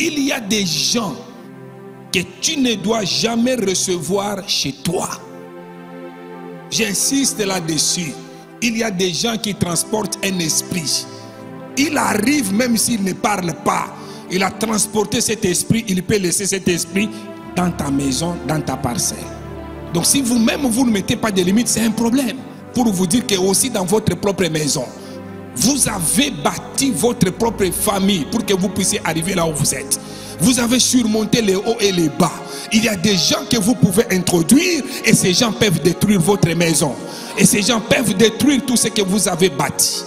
il y a des gens que tu ne dois jamais recevoir chez toi. J'insiste là-dessus. Il y a des gens qui transportent un esprit. Il arrive même s'il ne parle pas. Il a transporté cet esprit, il peut laisser cet esprit dans ta maison, dans ta parcelle. Donc si vous-même, vous ne mettez pas de limites, c'est un problème. Pour vous dire que aussi dans votre propre maison, vous avez bâti votre propre famille pour que vous puissiez arriver là où vous êtes. Vous avez surmonté les hauts et les bas. Il y a des gens que vous pouvez introduire et ces gens peuvent détruire votre maison. Et ces gens peuvent détruire tout ce que vous avez bâti.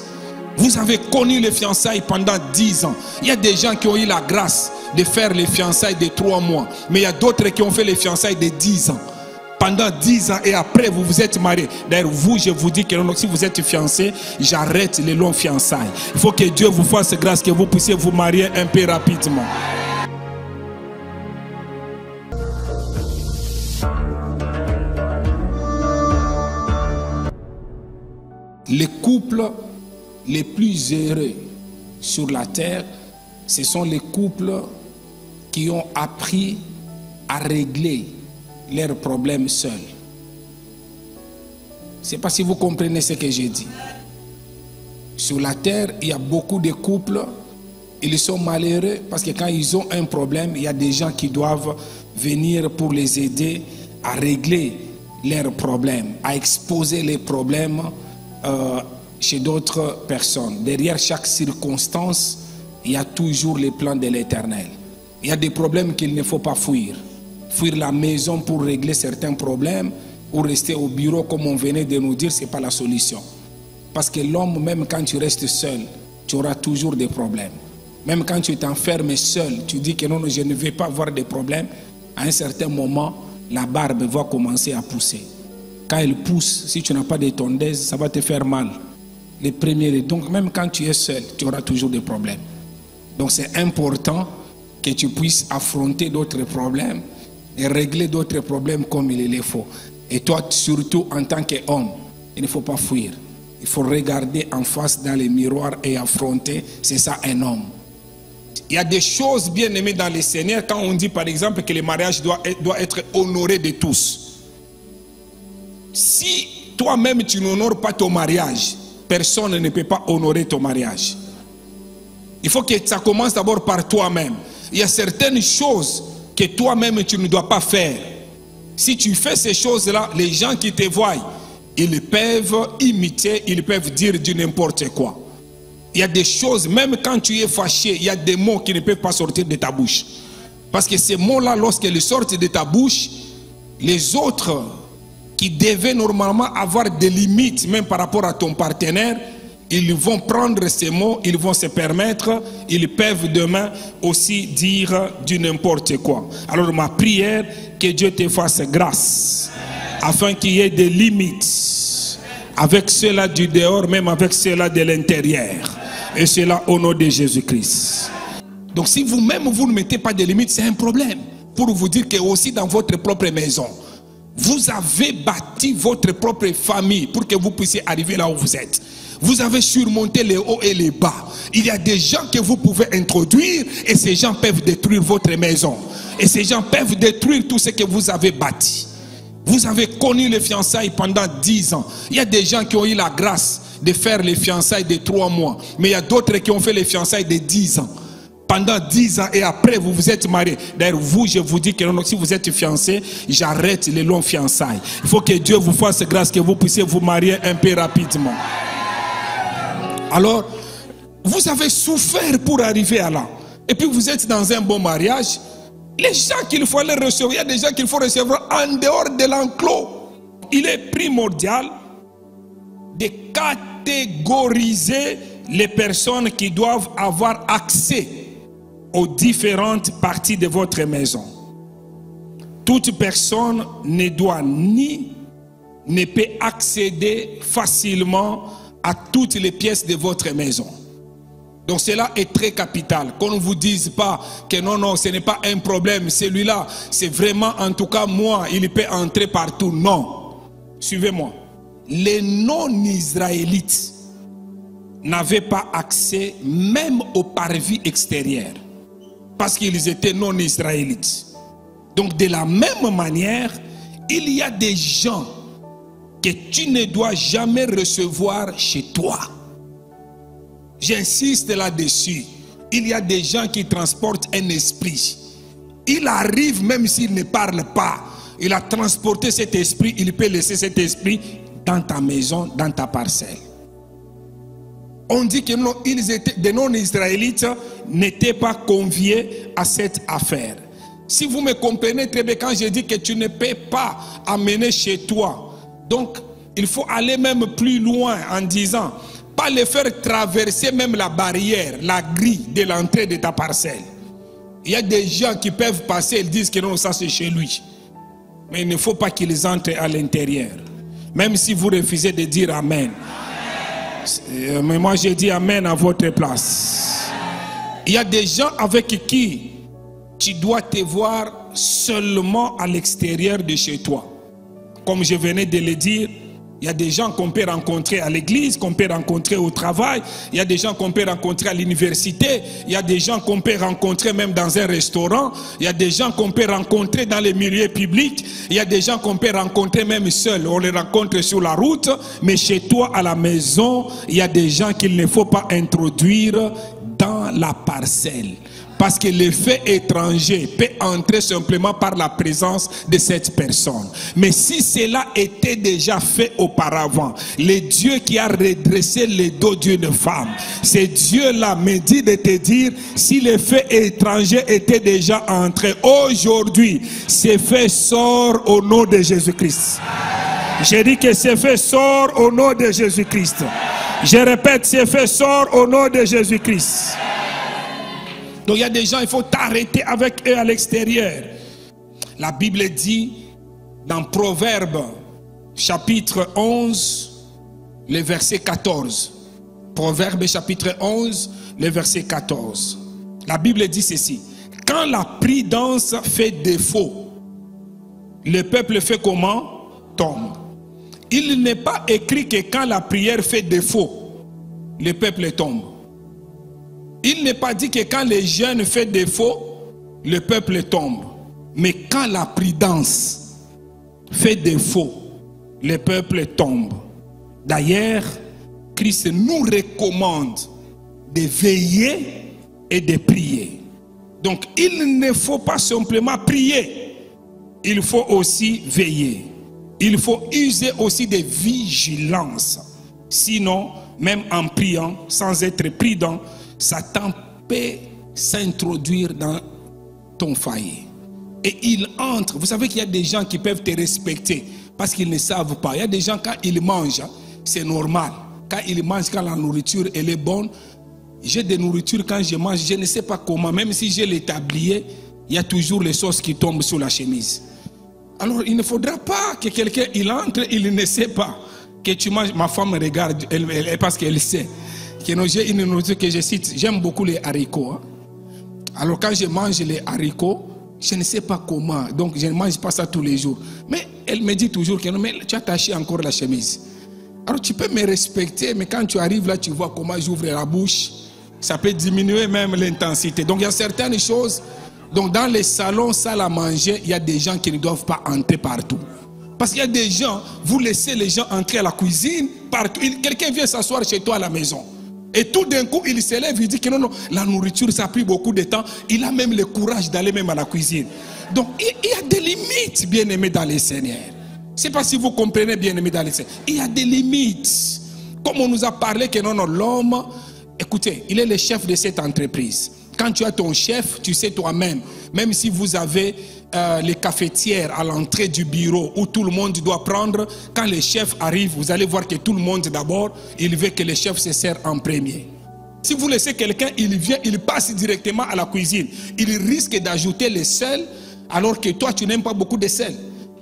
Vous avez connu les fiançailles pendant 10 ans. Il y a des gens qui ont eu la grâce de faire les fiançailles de 3 mois. Mais il y a d'autres qui ont fait les fiançailles de 10 ans. Pendant 10 ans et après vous vous êtes mariés. D'ailleurs vous, je vous dis que si vous êtes fiancés, j'arrête les longues fiançailles. Il faut que Dieu vous fasse grâce, que vous puissiez vous marier un peu rapidement. Les couples les plus heureux sur la terre, ce sont les couples qui ont appris à régler leurs problèmes seuls. Je ne sais pas si vous comprenez ce que j'ai dit. Sur la terre, il y a beaucoup de couples, ils sont malheureux parce que quand ils ont un problème, il y a des gens qui doivent venir pour les aider à régler leurs problèmes, à exposer les problèmes chez d'autres personnes. Derrière chaque circonstance, il y a toujours les plans de l'Éternel. Il y a des problèmes qu'il ne faut pas fuir. Fuir la maison pour régler certains problèmes ou rester au bureau comme on venait de nous dire, ce n'est pas la solution. Parce que l'homme, même quand tu restes seul, tu auras toujours des problèmes. Même quand tu t'enfermes seul, tu dis que non, je ne vais pas avoir de problèmes. À un certain moment, la barbe va commencer à pousser. Quand elle pousse, si tu n'as pas de tondeuse, ça va te faire mal. Les premiers, donc même quand tu es seul, tu auras toujours des problèmes. Donc c'est important que tu puisses affronter d'autres problèmes et régler d'autres problèmes comme il le faut. Et toi, surtout en tant qu'homme, il ne faut pas fuir. Il faut regarder en face dans les miroirs et affronter. C'est ça un homme. Il y a des choses bien aimées dans le Seigneur quand on dit par exemple que le mariage doit être honoré de tous. Si toi-même tu n'honores pas ton mariage, personne ne peut pas honorer ton mariage. Il faut que ça commence d'abord par toi-même. Il y a certaines choses que toi-même tu ne dois pas faire. Si tu fais ces choses-là, les gens qui te voient, ils peuvent imiter, ils peuvent dire du n'importe quoi. Il y a des choses, même quand tu es fâché, il y a des mots qui ne peuvent pas sortir de ta bouche. Parce que ces mots-là, lorsqu'ils sortent de ta bouche, les autres qui devaient normalement avoir des limites, même par rapport à ton partenaire, ils vont prendre ces mots, ils vont se permettre, ils peuvent demain aussi dire du n'importe quoi. Alors ma prière, que Dieu te fasse grâce, afin qu'il y ait des limites, avec ceux-là du dehors, même avec ceux-là de l'intérieur. Et cela au nom de Jésus-Christ. Donc si vous-même, vous ne mettez pas de limites, c'est un problème. Pour vous dire que aussi dans votre propre maison, vous avez bâti votre propre famille pour que vous puissiez arriver là où vous êtes. Vous avez surmonté les hauts et les bas. Il y a des gens que vous pouvez introduire et ces gens peuvent détruire votre maison. Et ces gens peuvent détruire tout ce que vous avez bâti. Vous avez connu les fiançailles pendant 10 ans. Il y a des gens qui ont eu la grâce de faire les fiançailles de 3 mois. Mais il y a d'autres qui ont fait les fiançailles de 10 ans. Pendant 10 ans et après vous vous êtes mariés. D'ailleurs vous, je vous dis que si vous êtes fiancés, j'arrête les longues fiançailles. Il faut que Dieu vous fasse grâce, que vous puissiez vous marier un peu rapidement. Alors, vous avez souffert pour arriver à là. Et puis vous êtes dans un bon mariage. Les gens qu'il faut aller recevoir, il y a des gens qu'il faut recevoir en dehors de l'enclos. Il est primordial de catégoriser les personnes qui doivent avoir accès aux différentes parties de votre maison. Toute personne ne doit ne peut accéder facilement à toutes les pièces de votre maison. Donc cela est très capital. Qu'on ne vous dise pas que non, ce n'est pas un problème. Celui-là, c'est vraiment, en tout cas moi, il peut entrer partout. Non. Suivez-moi. Les non-israélites n'avaient pas accès même au parvis extérieur. parce qu'ils étaient non israélites. Donc de la même manière, il y a des gens que tu ne dois jamais recevoir chez toi. J'insiste là-dessus. Il y a des gens qui transportent un esprit. Il arrive même s'il ne parle pas. Il a transporté cet esprit, il peut laisser cet esprit dans ta maison, dans ta parcelle. On dit que non, des non-israélites n'étaient pas conviés à cette affaire. Si vous me comprenez très bien quand je dis que tu ne peux pas amener chez toi, donc il faut aller même plus loin en disant, pas le faire traverser même la barrière, la grille de l'entrée de ta parcelle. Il y a des gens qui peuvent passer, ils disent que non, ça c'est chez lui. Mais il ne faut pas qu'ils entrent à l'intérieur. Même si vous refusez de dire Amen. Mais moi j'ai dit Amen à votre place. Il y a des gens avec qui tu dois te voir seulement à l'extérieur de chez toi. Comme je venais de le dire, il y a des gens qu'on peut rencontrer à l'église, qu'on peut rencontrer au travail. Il y a des gens qu'on peut rencontrer à l'université. Il y a des gens qu'on peut rencontrer même dans un restaurant. Il y a des gens qu'on peut rencontrer dans les milieux publics. Il y a des gens qu'on peut rencontrer même seuls. On les rencontre sur la route. Mais chez toi, à la maison, il y a des gens qu'il ne faut pas introduire dans la parcelle. Parce que l'effet étranger peut entrer simplement par la présence de cette personne. Mais si cela était déjà fait auparavant, le Dieu qui a redressé le dos d'une femme, ce Dieu-là me dit de te dire, si l'effet étranger était déjà entré, aujourd'hui, ce fait sort au nom de Jésus-Christ. J'ai dit que ce fait sort au nom de Jésus-Christ. Je répète, ce fait sort au nom de Jésus-Christ. Donc il y a des gens, il faut t'arrêter avec eux à l'extérieur. La Bible dit dans Proverbes chapitre 11, le verset 14. Proverbes chapitre 11, le verset 14. La Bible dit ceci. Quand la prudence fait défaut, le peuple fait comment? Tombe. Il n'est pas écrit que quand la prière fait défaut, le peuple tombe. Il n'est pas dit que quand les jeunes font défaut, le peuple tombe. Mais quand la prudence fait défaut, le peuple tombe. D'ailleurs, Christ nous recommande de veiller et de prier. Donc, il ne faut pas simplement prier. Il faut aussi veiller. Il faut user aussi de vigilance. Sinon, même en priant, sans être prudent, Satan peut s'introduire dans ton foyer. Et il entre. Vous savez qu'il y a des gens qui peuvent te respecter parce qu'ils ne savent pas. Il y a des gens, quand ils mangent, c'est normal. Quand ils mangent, quand la nourriture elle est bonne, j'ai des nourritures quand je mange, je ne sais pas comment. Même si j'ai les tabliers, il y a toujours les sauces qui tombent sur la chemise. Alors il ne faudra pas que quelqu'un il entre, il ne sait pas que tu manges. Ma femme me regarde, parce qu'elle sait. J'ai une nourriture que je cite, j'aime beaucoup les haricots. Hein. Alors quand je mange les haricots, je ne sais pas comment, donc je ne mange pas ça tous les jours. Mais elle me dit toujours que non, mais tu as taché encore la chemise. Alors tu peux me respecter, mais quand tu arrives là, tu vois comment j'ouvre la bouche, ça peut diminuer même l'intensité. Donc il y a certaines choses, donc dans les salons, salles à manger, il y a des gens qui ne doivent pas entrer partout. Parce qu'il y a des gens, vous laissez les gens entrer à la cuisine, partout. Quelqu'un vient s'asseoir chez toi à la maison. Et tout d'un coup, il se lève, il dit que non, non, la nourriture, ça a pris beaucoup de temps. Il a même le courage d'aller même à la cuisine. Donc, il y a des limites, bien-aimés dans les Seigneurs. Je ne sais pas si vous comprenez, bien-aimés dans les Seigneurs. Il y a des limites. Comme on nous a parlé que non, non, l'homme, écoutez, il est le chef de cette entreprise. Quand tu as ton chef, tu sais toi-même, même si vous avez les cafetières à l'entrée du bureau où tout le monde doit prendre, quand le chef arrive, vous allez voir que tout le monde d'abord, il veut que le chef se sert en premier. Si vous laissez quelqu'un, il vient, il passe directement à la cuisine. Il risque d'ajouter le sel alors que toi tu n'aimes pas beaucoup de sel.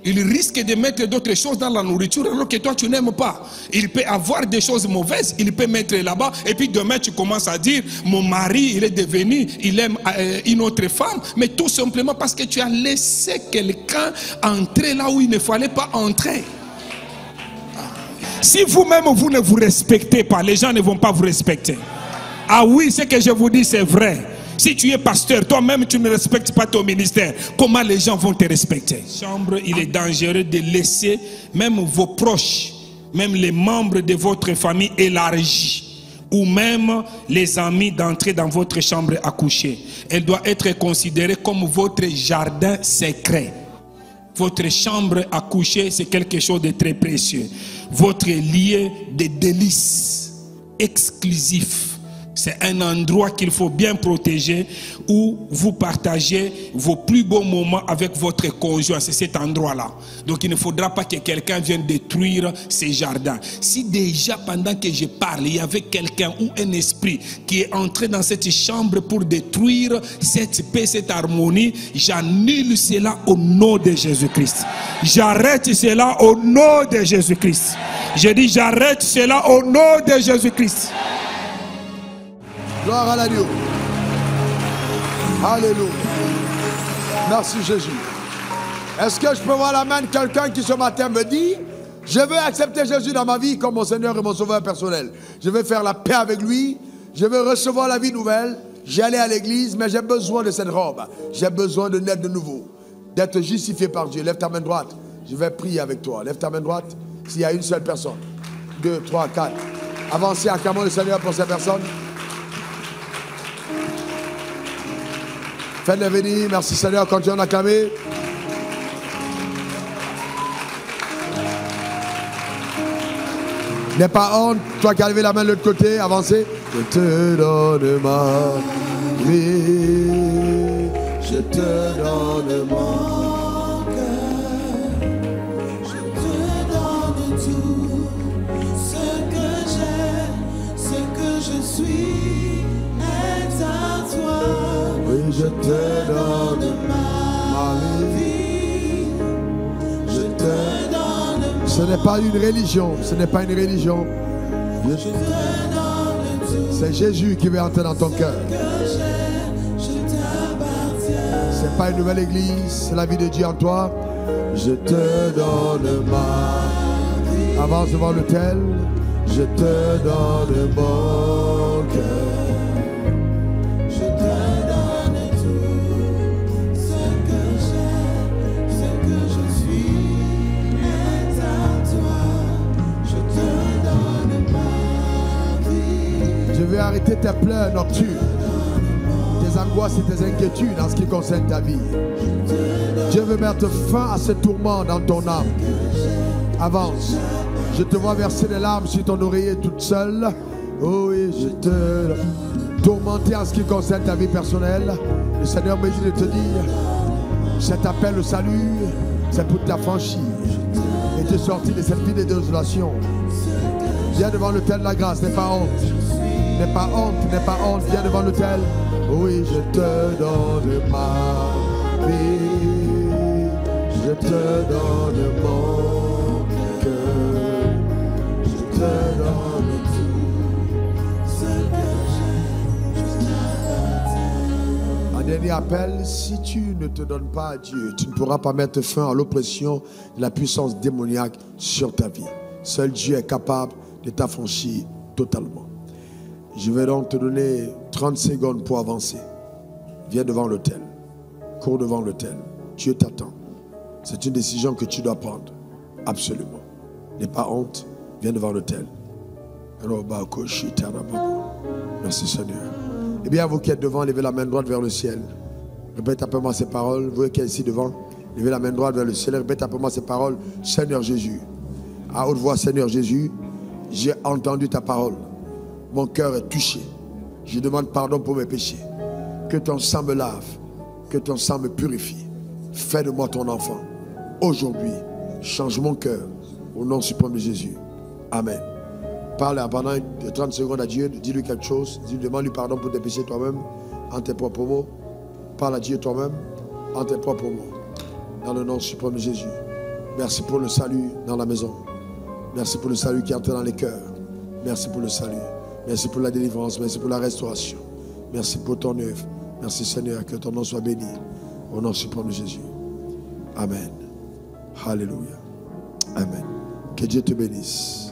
Il risque de mettre d'autres choses dans la nourriture alors que toi tu n'aimes pas. Il peut avoir des choses mauvaises, il peut mettre là-bas et puis demain tu commences à dire mon mari il est devenu, il aime une autre femme, mais tout simplement parce que tu as laissé quelqu'un entrer là où il ne fallait pas entrer. Si vous-même vous ne vous respectez pas, les gens ne vont pas vous respecter. Ah oui, ce que je vous dis c'est vrai. Si tu es pasteur, toi-même tu ne respectes pas ton ministère, comment les gens vont te respecter? Chambre, il est dangereux de laisser même vos proches, même les membres de votre famille élargie, ou même les amis d'entrer dans votre chambre à coucher. Elle doit être considérée comme votre jardin secret. Votre chambre à coucher, c'est quelque chose de très précieux. Votre lieu de délices exclusif. C'est un endroit qu'il faut bien protéger, où vous partagez vos plus beaux moments avec votre conjoint. C'est cet endroit-là. Donc il ne faudra pas que quelqu'un vienne détruire ces jardins. Si déjà pendant que je parle, il y avait quelqu'un ou un esprit qui est entré dans cette chambre pour détruire cette paix, cette harmonie, j'annule cela au nom de Jésus-Christ. J'arrête cela au nom de Jésus-Christ. Je dis j'arrête cela au nom de Jésus-Christ. Gloire à l'agneau. Alléluia. Merci Jésus. Est-ce que je peux voir la main de quelqu'un qui ce matin me dit: je veux accepter Jésus dans ma vie comme mon Seigneur et mon Sauveur personnel. Je veux faire la paix avec lui. Je veux recevoir la vie nouvelle. J'allais à l'église, mais j'ai besoin de cette robe. J'ai besoin de naître de nouveau, d'être justifié par Dieu. Lève ta main droite. Je vais prier avec toi. Lève ta main droite. S'il y a une seule personne. 2, 3, 4. Avancez, acclamons le Seigneur pour cette personne. Faites-le venir. Merci Seigneur. Continuons d'acclamer. N'aie pas honte. Toi qui as levé la main de l'autre côté, avancez. Je te donne ma vie. Je te donne mon cœur. Je te donne tout. Ce que j'ai, ce que je suis est à toi. Oui, je te donne ma vie. Je te donne. Ce n'est pas une religion. Ce n'est pas une religion. C'est Jésus qui veut entrer dans ton cœur. C'est pas une nouvelle église. C'est la vie de Dieu en toi. Je te donne ma vie. Avance devant l'autel. Je te donne mon cœur. Je veux arrêter tes pleurs nocturnes, tes angoisses et tes inquiétudes en ce qui concerne ta vie. Je veux mettre fin à ce tourment dans ton âme. Avance. Je te vois verser des larmes sur ton oreiller toute seule. Oh oui, je te tourmenter en ce qui concerne ta vie personnelle. Le Seigneur me dit de te dire, cet appel au salut, c'est pour t'affranchir et te sortir de cette vie de désolation. Viens devant l'autel de la grâce, n'aie pas honte. N'aie pas honte, n'aie pas honte, viens devant l'autel. Oui, je te donne ma vie. Je te donne mon cœur. Je te donne tout ce que j'ai. Un dernier appel, si tu ne te donnes pas à Dieu, tu ne pourras pas mettre fin à l'oppression de la puissance démoniaque sur ta vie. Seul Dieu est capable de t'affranchir totalement. Je vais donc te donner 30 secondes pour avancer. Viens devant l'autel. Cours devant l'autel. Dieu t'attend. C'est une décision que tu dois prendre. Absolument. N'aie pas honte. Viens devant l'autel. Merci Seigneur. Eh bien, vous qui êtes devant, levez la main droite vers le ciel. Répète après moi ces paroles. Vous qui êtes ici devant, levez la main droite vers le ciel. Répète après moi ces paroles. Seigneur Jésus. À haute voix, Seigneur Jésus, j'ai entendu ta parole. Mon cœur est touché. Je demande pardon pour mes péchés. Que ton sang me lave. Que ton sang me purifie. Fais de moi ton enfant. Aujourd'hui, change mon cœur. Au nom suprême de Jésus. Amen. Parle pendant 30 secondes à Dieu. Dis-lui quelque chose. Demande-lui pardon pour tes péchés toi-même. En tes propres mots. Parle à Dieu toi-même. En tes propres mots. Dans le nom suprême de Jésus. Merci pour le salut dans la maison. Merci pour le salut qui entre dans les cœurs. Merci pour le salut. Merci pour la délivrance. Merci pour la restauration. Merci pour ton œuvre. Merci Seigneur, que ton nom soit béni. Au nom suprême de Jésus. Amen. Alléluia. Amen. Que Dieu te bénisse.